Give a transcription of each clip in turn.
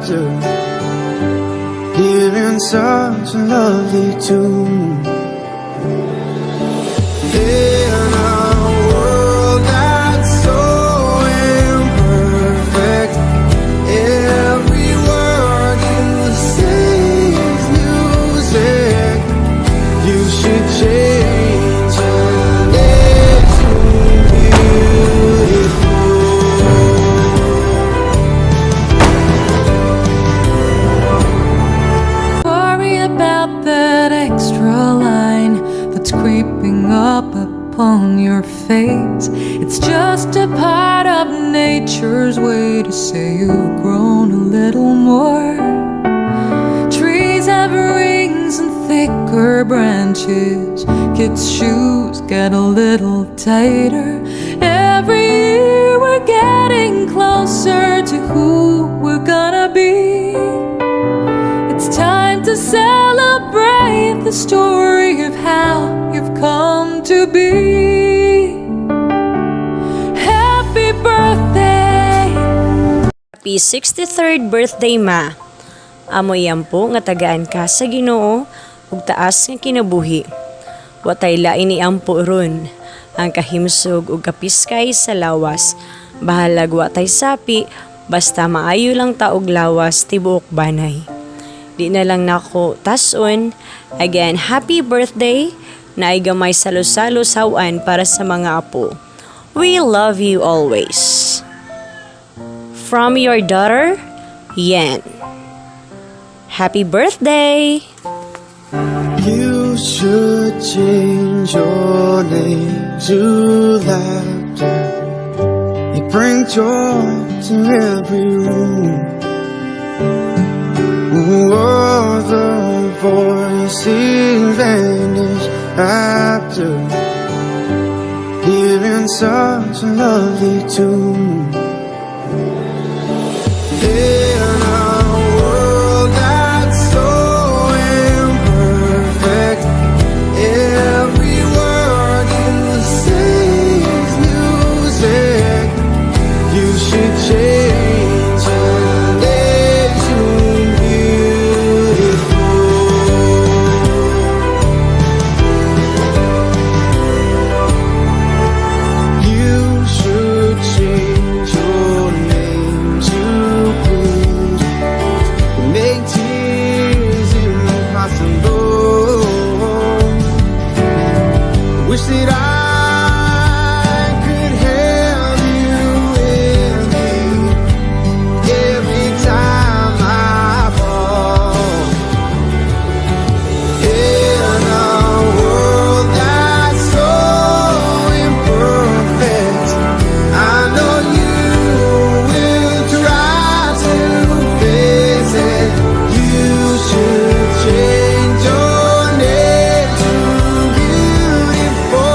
after hearing such a lovely tune. In a world that's so imperfect, every word you say is music. You should change your name to beautiful. Worry about that extra line that's creeping up upon your face. It's just a part of nature's way to say you've grown a little more. Trees have rings and thicker branches. Kids' shoes get a little tighter. Every year we're getting closer to who we're gonna be. It's time to celebrate the story of how you've come to be. Happy birthday! Happy 63rd birthday, ma. Amo yan po nga tagaan ka sa Ginoo ug taas nga kinabuhi. Watay lain ni ampo ron ang kahimsog ug kapiskay sa lawas. Bahalag watay sapi basta maayo lang ta og lawas tibuok banay. Di na lang nako tason. Again, happy birthday. Naay gamay salo-salo sawan para sa mga apo. We love you always. From your daughter, Yen. Happy birthday! You should change your name to laughter. It brings joy to every room. Oh, the voices vanish after hearing such a lovely tune. In a world that's so imperfect, every word you say is music. You should change your name to beautiful. You should change your name to blues. Make tears impossible. Wish that I could have you with me every time I fall. In a world that's so imperfect, I know you will try to fix it. You should change your name to beautiful.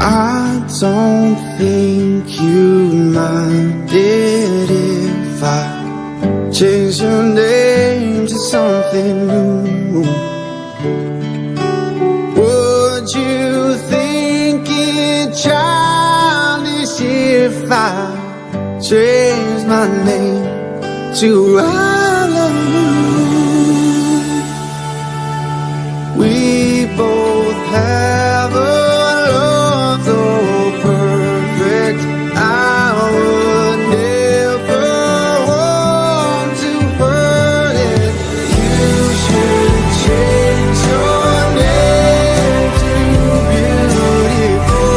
I don't think you'd mind it if I change your name to something new. Would you think it childish if I changed my name to I love you? We both have a love so perfect. I would never want to hurt it. You should change your name to beautiful.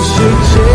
should change.